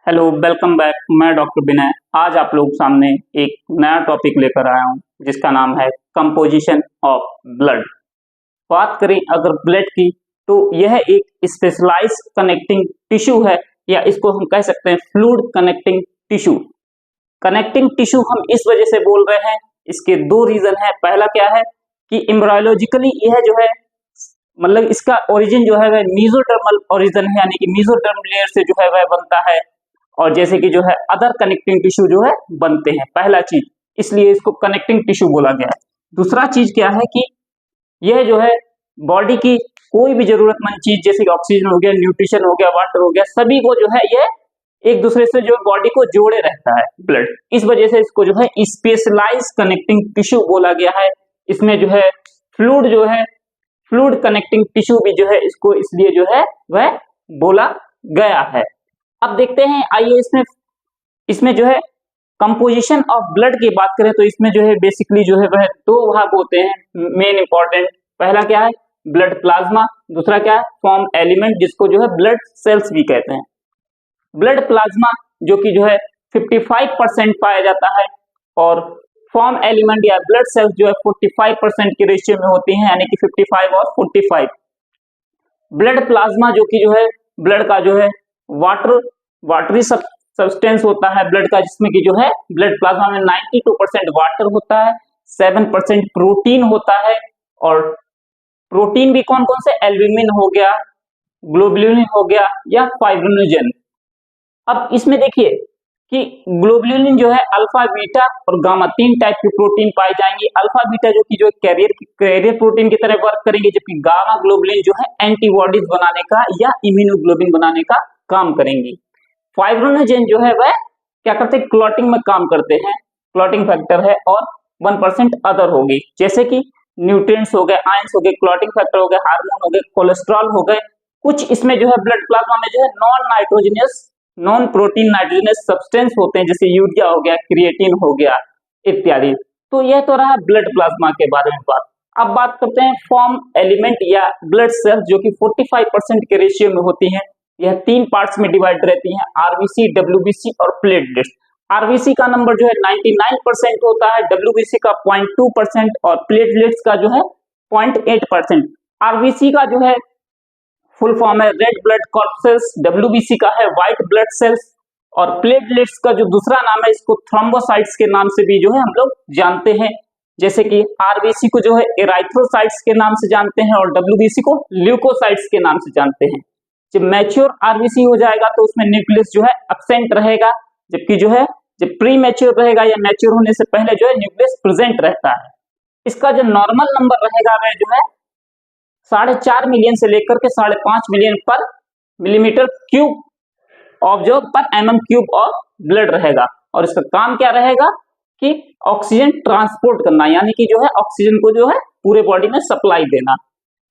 Hello, welcome back. मैं doctor विनय। आज आप लोग सामने एक नया टॉपिक लेकर आया हूं जिसका नाम है कंपोजिशन ऑफ ब्लड। बात करें अगर ब्लड की, तो यह एक स्पेशलाइज्ड कनेक्टिंग टिश्यू है, या इसको हम कह सकते हैं fluid connecting tissue. Connecting tissue हम इस वजह से बोल रहे हैं, इसके दो रीजन है। पहला क्या है कि एम्ब्रायोलॉजिकली यह जो है, मतलब इसका ओरिजिन जो है वह मीजोडर्मल ओरिजिन है, यानी कि मीजोडर्म लेयर से जो है वह बनता है, और जैसे कि जो है अदर कनेक्टिंग टिश्यू जो है बनते हैं। पहला चीज, इसलिए इसको कनेक्टिंग टिश्यू बोला गया है। दूसरा चीज क्या है कि यह जो है बॉडी की कोई भी जरूरतमंद चीज, जैसे कि ऑक्सीजन हो गया, न्यूट्रिशन हो गया, वाटर हो गया, सभी को जो है यह एक दूसरे से जो बॉडी को जोड़े रहता है ब्लड। इस वजह से इसको जो है स्पेशलाइज कनेक्टिंग टिश्यू बोला गया है। इसमें जो है फ्लूइड जो है, फ्लूइड कनेक्टिंग टिश्यू भी जो है इसको इसलिए जो है वह बोला गया है। अब देखते हैं, आइए इसमें जो है कंपोजिशन ऑफ ब्लड की बात करें तो इसमें जो है बेसिकली जो है वह दो भाग होते हैं मेन इंपॉर्टेंट। पहला क्या है, ब्लड प्लाज्मा। दूसरा क्या है, फॉर्म एलिमेंट, जिसको जो है ब्लड सेल्स भी कहते हैं। ब्लड प्लाज्मा जो कि जो है 55% पाया जाता है, और फॉर्म एलिमेंट या ब्लड सेल्स जो है 45% के रेशियो में होती हैं, यानी कि 55 और 45। ब्लड प्लाज्मा जो कि जो है ब्लड का जो है वाटरी सब्सटेंस होता है ब्लड का, जिसमें कि जो है ब्लड प्लाज्मा में 92% वाटर होता है, 7% प्रोटीन होता है। और प्रोटीन भी कौन कौन से, एल्ब्यूमिन हो गया, ग्लोबुलिन हो गया, या फाइब्रिनोजेन। अब इसमें देखिए कि ग्लोबुलिन जो है अल्फा बीटा और गामा, तीन टाइप की प्रोटीन पाई जाएंगी। अल्फा बीटा जो कि जो कैरियर प्रोटीन की तरह वर्क करेंगे, जबकि गामा ग्लोबुलिन जो है एंटीबॉडीज बनाने का या इम्यूनोग्लोबिन बनाने का काम करेंगी। फाइब्रिनोजेन जो है वह क्या करते हैं, क्लॉटिंग में काम करते हैं, क्लॉटिंग फैक्टर है। और 1% अदर होगी, जैसे कि न्यूट्रिएंट्स हो गए, आयंस हो गए, क्लॉटिंग फैक्टर हो गए, हार्मोन हो गए, कोलेस्ट्रॉल हो गए। कुछ इसमें जो है ब्लड प्लाज्मा में जो है नॉन प्रोटीन नाइट्रोजनस सब्सटेंस होते हैं, जैसे यूरिया हो गया, क्रिएटिन हो गया इत्यादि। तो यह तो रहा ब्लड प्लाज्मा के बारे में बात। अब बात करते हैं फॉर्म एलिमेंट या ब्लड सेल्स, जो कि 45% के रेशियो में होती हैं। यह तीन पार्ट्स में डिवाइड रहती हैं, आरबीसी, डब्ल्यूबीसी और प्लेटलेट्स। आरबीसी का नंबर जो है 99% होता है, डब्ल्यूबीसी का 0.2% और प्लेटलेट्स का जो है 0.8%। आरबीसी का जो है फुल फॉर्म है रेड ब्लड कॉर्पसेल्स, डब्ल्यूबीसी का है व्हाइट ब्लड सेल्स, और प्लेटलेट्स का जो दूसरा नाम है, इसको थ्रोम्बोसाइट्स के नाम से भी जो है हम लोग जानते हैं। जैसे कि आरबीसी को जो है एराइथ्रोसाइट्स के नाम से जानते हैं, और डब्ल्यूबीसी को ल्यूकोसाइट्स के नाम से जानते हैं। जब मैच्योर आरबीसी हो जाएगा तो उसमें न्यूक्लियस जो है एब्सेंट रहेगा, जबकि जो है जब प्री मैच्योर रहेगा या मैच्योर होने से पहले जो है न्यूक्लियस प्रेजेंट रहता है। इसका जो नॉर्मल नंबर रहेगा वह जो है 4.5 मिलियन से लेकर के 5.5 मिलियन पर मिलीमीटर क्यूब ऑफ जो पर एमएम क्यूब ऑफ ब्लड रहेगा। और इसका काम क्या रहेगा कि ऑक्सीजन ट्रांसपोर्ट करना, यानी कि जो है ऑक्सीजन को जो है पूरे बॉडी में सप्लाई देना।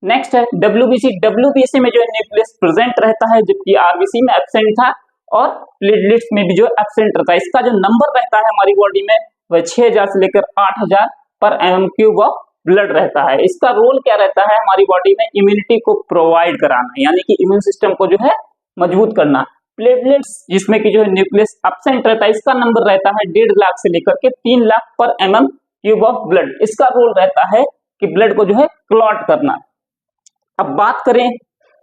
नेक्स्ट है डब्ल्यूबीसी। डब्ल्यूबीसी में जो है न्यूक्लियस प्रेजेंट रहता है, जबकि आरबीसी में एब्सेंट था, और प्लेटलेट्स में भी जो एब्सेंट रहता है। इसका जो नंबर रहता है हमारी बॉडी में वह 6000 से लेकर 8000 पर एमएम क्यूब ऑफ ब्लड रहता है। इसका रोल क्या रहता है हमारी बॉडी में, इम्यूनिटी को प्रोवाइड कराना, यानी कि इम्यून सिस्टम को जो है मजबूत करना। प्लेटलेट्स जिसमें कि जो है न्यूक्लियस एब्सेंट रहता है, इसका नंबर रहता है 1.5 लाख से लेकर के 3 लाख पर एमएम क्यूब ऑफ ब्लड। इसका रोल रहता है कि ब्लड को जो है क्लॉट करना। अब बात करें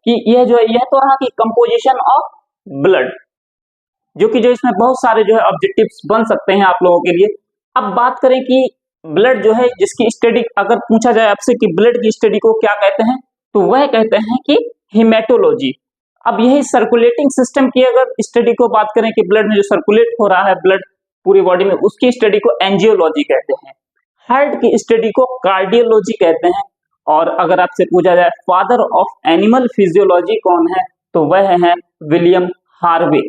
कि यह जो है, यह तो रहा कि कंपोजिशन ऑफ ब्लड, जो कि जो इसमें बहुत सारे जो है ऑब्जेक्टिव्स बन सकते हैं आप लोगों के लिए। अब बात करें कि ब्लड जो है, जिसकी स्टडी अगर पूछा जाए आपसे कि ब्लड की स्टडी को क्या कहते हैं, तो वह कहते हैं कि हेमेटोलॉजी। अब यही सर्कुलेटिंग सिस्टम की अगर स्टडी को बात करें कि ब्लड में जो सर्कुलेट हो रहा है ब्लड पूरी बॉडी में, उसकी स्टडी को एंजियोलॉजी कहते हैं। हार्ट की स्टडी को कार्डियोलॉजी कहते हैं। और अगर आपसे पूछा जाए फादर ऑफ एनिमल फिजियोलॉजी कौन है, तो वह है विलियम हार्वे।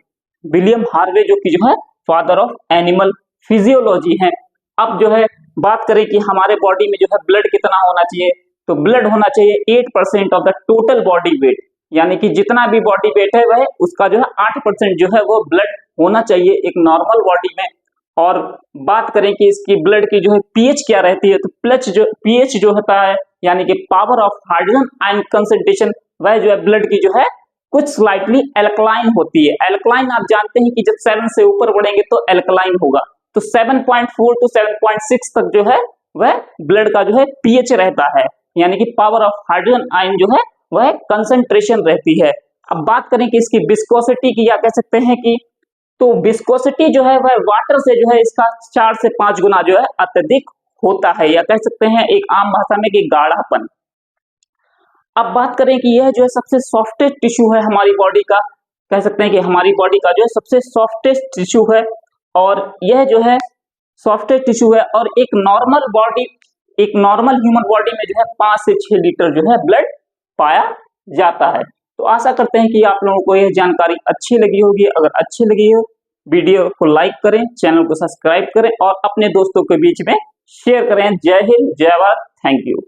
विलियम हार्वे जो कि जो है फादर ऑफ एनिमल फिजियोलॉजी है। अब जो है बात करें कि हमारे बॉडी में जो है ब्लड कितना होना चाहिए, तो ब्लड होना चाहिए 8% of the total body weight, यानी कि जितना भी बॉडी वेट है वह उसका जो है 8% जो है वो ब्लड होना चाहिए एक नॉर्मल बॉडी में। और बात करें कि इसकी ब्लड की जो है पीएच क्या रहती है, तो पीएच जो होता है, यानी कि power of hydrogen ion concentration, वह जो है ब्लड की जो है कुछ स्लाइटली एल्कलाइन होती है। एल्कलाइन आप जानते हैं कि जब 7 से ऊपर बढ़ेंगे तो एल्कलाइन होगा। तो 7.4 टू 7.6 तक जो है वह ब्लड का जो है पीएच रहता है, यानी कि पावर ऑफ हाइड्रोजन आयन जो है वह कंसंट्रेशन रहती है। अब बात करें कि इसकी विस्कोसिटी की, या कह सकते हैं कि तो विस्कोसिटी जो है वह वाटर से जो है इसका 4 से 5 गुना जो है अत्यधिक होता है, या कह सकते हैं एक आम भाषा में कि गाढ़ापन। अब बात करें कि यह जो है सबसे सॉफ्टेस्ट टिश्यू है हमारी बॉडी का, कह सकते हैं कि हमारी बॉडी का जो है सबसे सॉफ्टेस्ट टिश्यू है, और यह जो है सॉफ्टेस्ट टिश्यू है, और एक नॉर्मल ह्यूमन बॉडी में जो है 5 से 6 लीटर जो है ब्लड पाया जाता है। तो आशा करते हैं कि आप लोगों को यह जानकारी अच्छी लगी होगी। अगर अच्छी लगी हो वीडियो को लाइक करें, चैनल को सब्सक्राइब करें और अपने दोस्तों के बीच में शेयर करें। जय हिंद, जय भारत, थैंक यू।